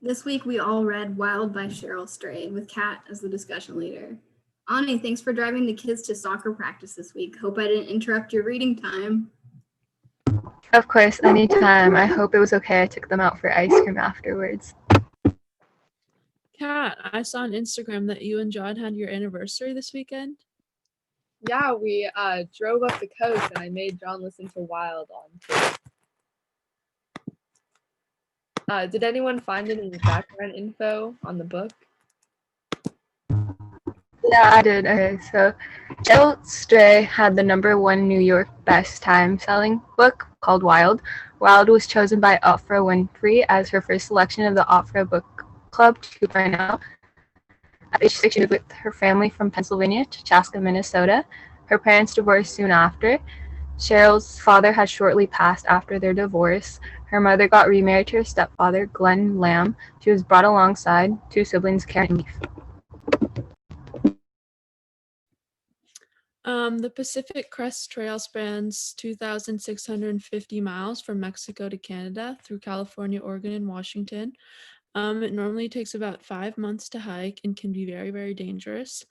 This week we all read Wild by Cheryl Stray with Kat as the discussion leader. Ani, thanks for driving the kids to soccer practice this week. Hope I didn't interrupt your reading time. Of course, anytime. I hope it was okay. I took them out for ice cream afterwards. Kat, I saw on Instagram that you and John had your anniversary this weekend. Yeah, we drove up the coast and I made John listen to Wild on tape. Did anyone find any background info on the book? Yeah, I did. Okay, so Cheryl Stray had the #1 New York best time-selling book called Wild. Wild was chosen by Oprah Winfrey as her first selection of the Oprah Book Club 2.0. At age 6, she moved with her family from Pennsylvania to Chaska, Minnesota. Her parents divorced soon after. Cheryl's father had shortly passed after their divorce. Her mother got remarried to her stepfather, Glenn Lamb. She was brought alongside two siblings, Karen and Leaf. The Pacific Crest Trail spans 2,650 miles from Mexico to Canada through California, Oregon, and Washington. It normally takes about 5 months to hike and can be very, very dangerous.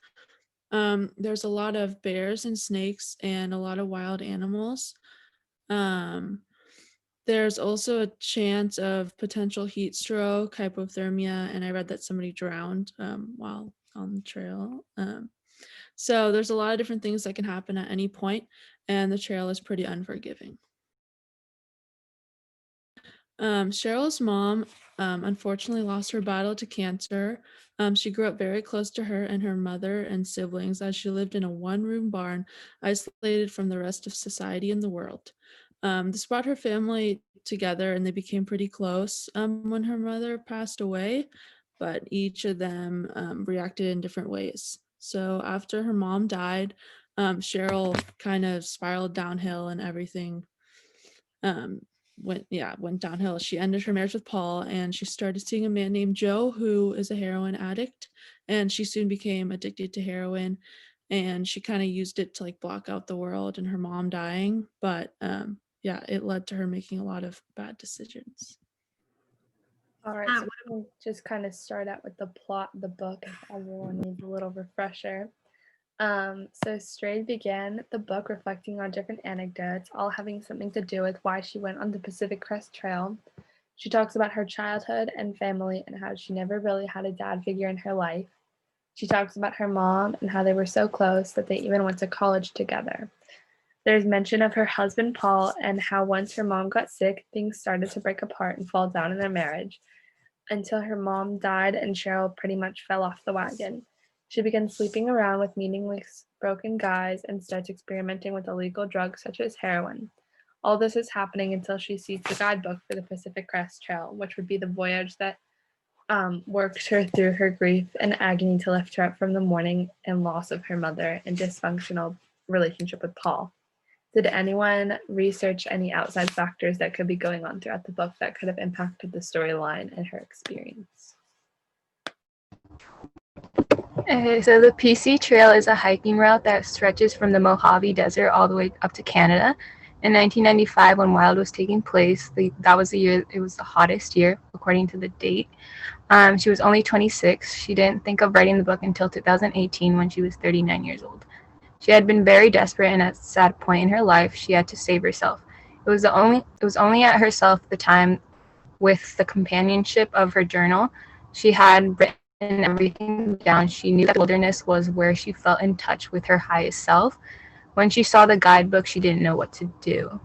There's a lot of bears and snakes and a lot of wild animals. There's also a chance of potential heat stroke, hypothermia, and I read that somebody drowned while on the trail. So there's a lot of different things that can happen at any point, and the trail is pretty unforgiving. Cheryl's mom unfortunately lost her battle to cancer. She grew up very close to her and her mother and siblings as she lived in a one-room barn, isolated from the rest of society and the world. This brought her family together and they became pretty close when her mother passed away, but each of them reacted in different ways. So after her mom died, Cheryl kind of spiraled downhill and everything went downhill. She ended her marriage with Paul and she started seeing a man named Joe who is a heroin addict, and she soon became addicted to heroin, and she kind of used it to like block out the world and her mom dying, but it led to her making a lot of bad decisions. All right, so we'll just kind of start out with the plot of the book if everyone needs a little refresher. So Stray began the book reflecting on different anecdotes, all having something to do with why she went on the Pacific Crest Trail. She talks about her childhood and family and how she never really had a dad figure in her life. She talks about her mom and how they were so close that they even went to college together. There's mention of her husband Paul and how once her mom got sick, things started to break apart and fall down in their marriage until her mom died and Cheryl pretty much fell off the wagon. She begins sleeping around with meaningless, broken guys and starts experimenting with illegal drugs such as heroin. All this is happening until she sees the guidebook for the Pacific Crest Trail, which would be the voyage that worked her through her grief and agony to lift her up from the mourning and loss of her mother and dysfunctional relationship with Paul. Did anyone research any outside factors that could be going on throughout the book that could have impacted the storyline and her experience? Okay, so the PC Trail is a hiking route that stretches from the Mojave Desert all the way up to Canada. In 1995, when Wild was taking place, that was the year it was the hottest year, according to the date. She was only 26. She didn't think of writing the book until 2018 when she was 39 years old. She had been very desperate, and at a sad point in her life, she had to save herself. It was only at herself the time, with the companionship of her journal. She had written everything down. She knew that the wilderness was where she felt in touch with her highest self. When she saw the guidebook, she didn't know what to do.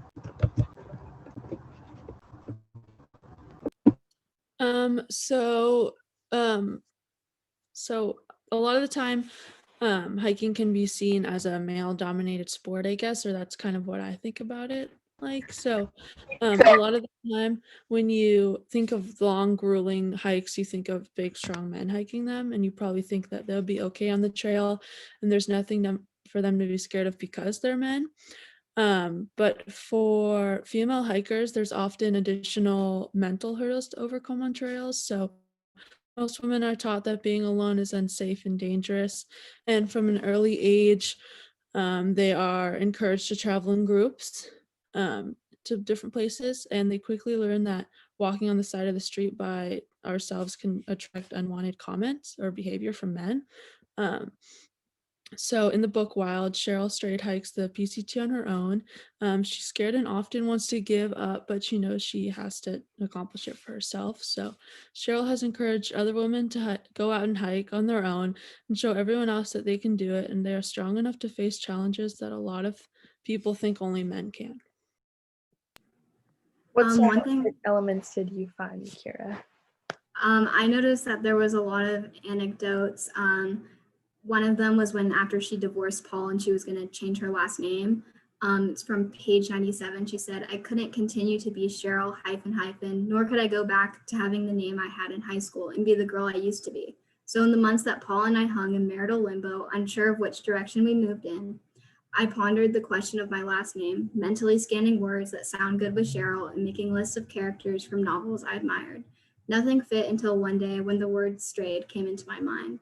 So a lot of the time, hiking can be seen as a male-dominated sport, I guess, or that's kind of what I think about it like. So a lot of the time when you think of long, grueling hikes, you think of big, strong men hiking them, and you probably think that they'll be okay on the trail, and there's nothing for them to be scared of because they're men. But for female hikers, there's often additional mental hurdles to overcome on trails. So most women are taught that being alone is unsafe and dangerous. And from an early age, they are encouraged to travel in groups to to different places, and they quickly learn that walking on the side of the street by ourselves can attract unwanted comments or behavior from men. Um, so in the book Wild, Cheryl straight hikes the PCT on her own. She's scared and often wants to give up, but she knows she has to accomplish it for herself. So Cheryl has encouraged other women to go out and hike on their own and show everyone else that they can do it, and they are strong enough to face challenges that a lot of people think only men can. What sort One of thing elements did you find, Kiera? I noticed that there was a lot of anecdotes. One of them was when after she divorced Paul and she was going to change her last name. It's from page 97. She said, "I couldn't continue to be Cheryl hyphen hyphen, nor could I go back to having the name I had in high school and be the girl I used to be. So in the months that Paul and I hung in marital limbo, unsure of which direction we moved in, I pondered the question of my last name, mentally scanning words that sound good with Cheryl and making lists of characters from novels I admired. Nothing fit until one day when the word strayed came into my mind."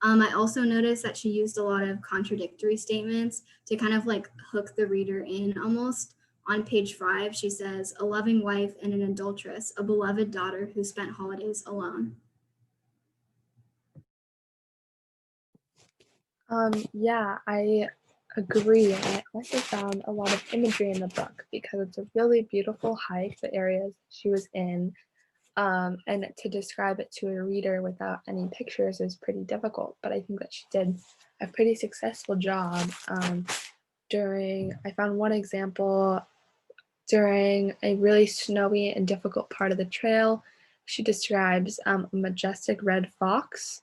I also noticed that she used a lot of contradictory statements to kind of like hook the reader in almost. On page 5, she says, "A loving wife and an adulteress, a beloved daughter who spent holidays alone." Yeah, I agree. And I also found a lot of imagery in the book because it's a really beautiful hike, the areas she was in. And to describe it to a reader without any pictures is pretty difficult, but I think that she did a pretty successful job. I found one example during a really snowy and difficult part of the trail. She describes a majestic red fox,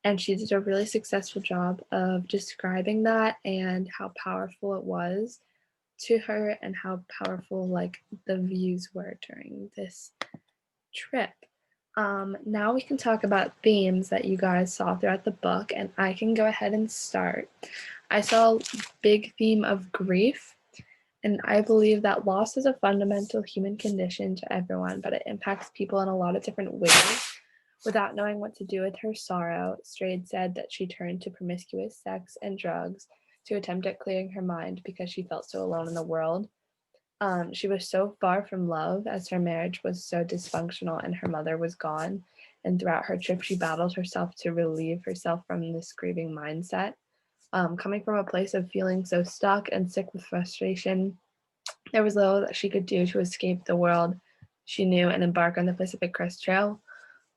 and she did a really successful job of describing that and how powerful it was to her and how powerful like the views were during this trip. Now we can talk about themes that you guys saw throughout the book, and I can go ahead and start. I saw a big theme of grief, and I believe that loss is a fundamental human condition to everyone, but it impacts people in a lot of different ways. Without knowing what to do with her sorrow, Strayed said that she turned to promiscuous sex and drugs to attempt at clearing her mind because she felt so alone in the world. She was so far from love as her marriage was so dysfunctional and her mother was gone. And throughout her trip, she battled herself to relieve herself from this grieving mindset. Coming from a place of feeling so stuck and sick with frustration, there was little that she could do to escape the world she knew and embark on the Pacific Crest Trail,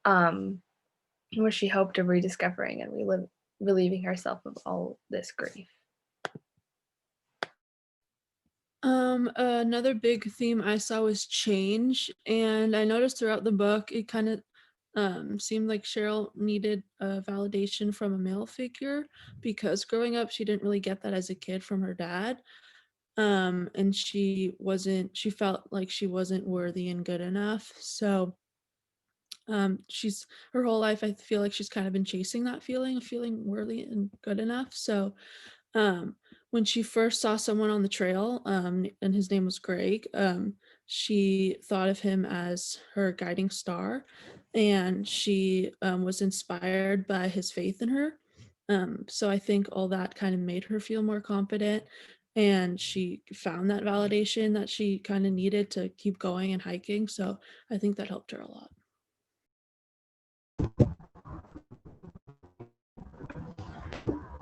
where she hoped of rediscovering and relieving herself of all this grief. Another big theme I saw was change, and I noticed throughout the book it kind of seemed like Cheryl needed a validation from a male figure because growing up she didn't really get that as a kid from her dad. And she felt like she wasn't worthy and good enough. So she's her whole life I feel like she's kind of been chasing that feeling of feeling worthy and good enough. So um, when she first saw someone on the trail, and his name was Greg, she thought of him as her guiding star, and she was inspired by his faith in her. So I think all that kind of made her feel more confident, and she found that validation that she kind of needed to keep going and hiking. So I think that helped her a lot.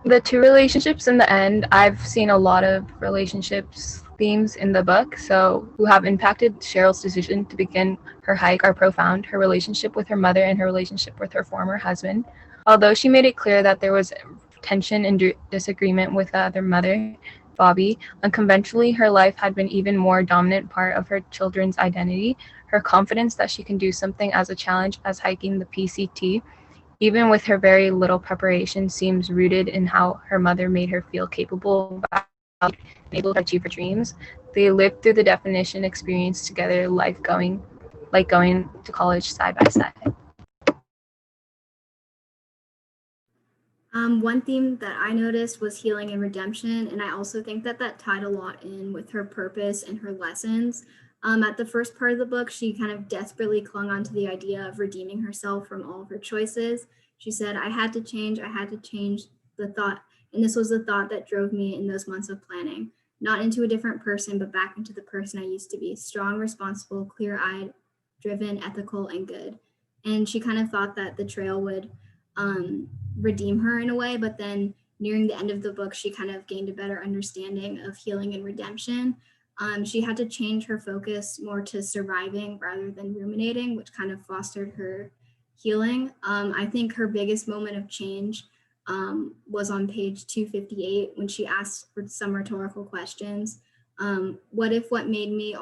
The two relationships in the end, I've seen a lot of relationships themes in the book, so who have impacted Cheryl's decision to begin her hike are profound. Her relationship with her mother and her relationship with her former husband. Although she made it clear that there was tension and disagreement with their mother, Bobby, unconventionally, her life had been even more dominant part of her children's identity. Her confidence that she can do something as a challenge as hiking the PCT, even with her very little preparation, seems rooted in how her mother made her feel capable of able to achieve her dreams. They lived through the definition experience together, like going to college side by side. One theme that I noticed was healing and redemption, and I also think that that tied a lot in with her purpose and her lessons. At the first part of the book, she kind of desperately clung on to the idea of redeeming herself from all of her choices. She said, I had to change the thought, and this was the thought that drove me in those months of planning. not into a different person, but back into the person I used to be, strong, responsible, clear-eyed, driven, ethical, and good. And she kind of thought that the trail would redeem her in a way, but then nearing the end of the book, she kind of gained a better understanding of healing and redemption. She had to change her focus more to surviving rather than ruminating, which kind of fostered her healing. I think her biggest moment of change was on page 258 when she asked for some rhetorical questions. What if what made me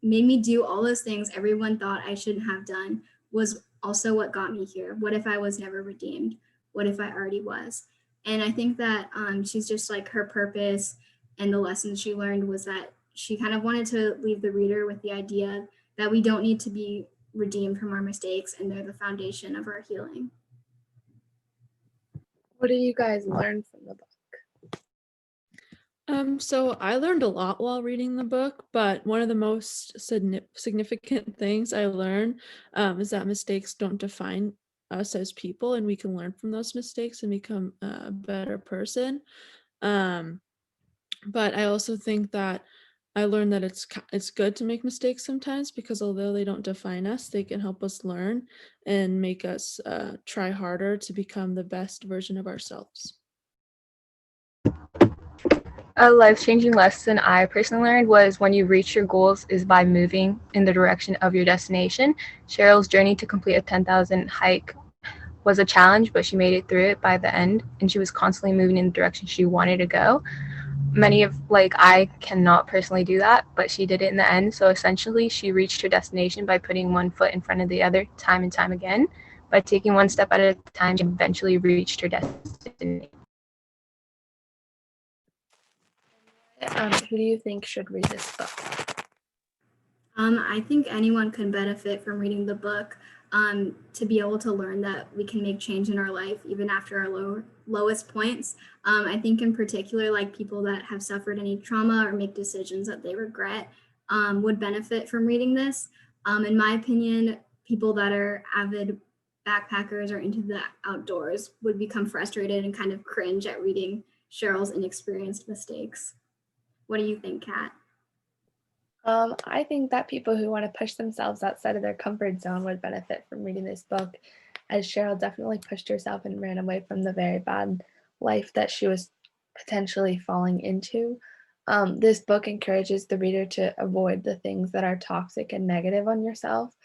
made me do all those things everyone thought I shouldn't have done was also what got me here? What if I was never redeemed? What if I already was? And I think that she's just like her purpose and the lessons she learned was that she kind of wanted to leave the reader with the idea that we don't need to be redeemed from our mistakes and they're the foundation of our healing. What do you guys learn from the book? So I learned a lot while reading the book, but one of the most significant things I learned is that mistakes don't define us as people, and we can learn from those mistakes and become a better person. Um, but I also think that I learned that it's good to make mistakes sometimes because although they don't define us, they can help us learn and make us try harder to become the best version of ourselves. A life-changing lesson I personally learned was when you reach your goals is by moving in the direction of your destination. Cheryl's journey to complete a 10,000 hike was a challenge, but she made it through it by the end, and she was constantly moving in the direction she wanted to go. I cannot personally do that, but she did it in the end. So essentially, she reached her destination by putting one foot in front of the other time and time again. By taking one step at a time, she eventually reached her destination. Who do you think should read this book? I think anyone could benefit from reading the book to be able to learn that we can make change in our life even after our lowest points. I think in particular, like people that have suffered any trauma or make decisions that they regret would benefit from reading this. In my opinion, people that are avid backpackers or into the outdoors would become frustrated and kind of cringe at reading Cheryl's inexperienced mistakes. What do you think, Kat? I think that people who want to push themselves outside of their comfort zone would benefit from reading this book, as Cheryl definitely pushed herself and ran away from the very bad life that she was potentially falling into. This book encourages the reader to avoid the things that are toxic and negative on yourself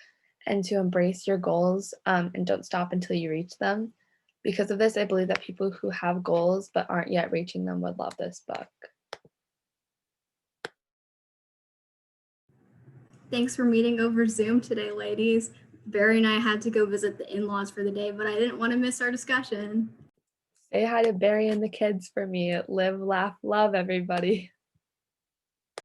and to embrace your goals and don't stop until you reach them. Because of this, I believe that people who have goals but aren't yet reaching them would love this book. Thanks for meeting over Zoom today, ladies. Barry and I had to go visit the in-laws for the day, but I didn't want to miss our discussion. Say hi to Barry and the kids for me. Live, laugh, love, everybody.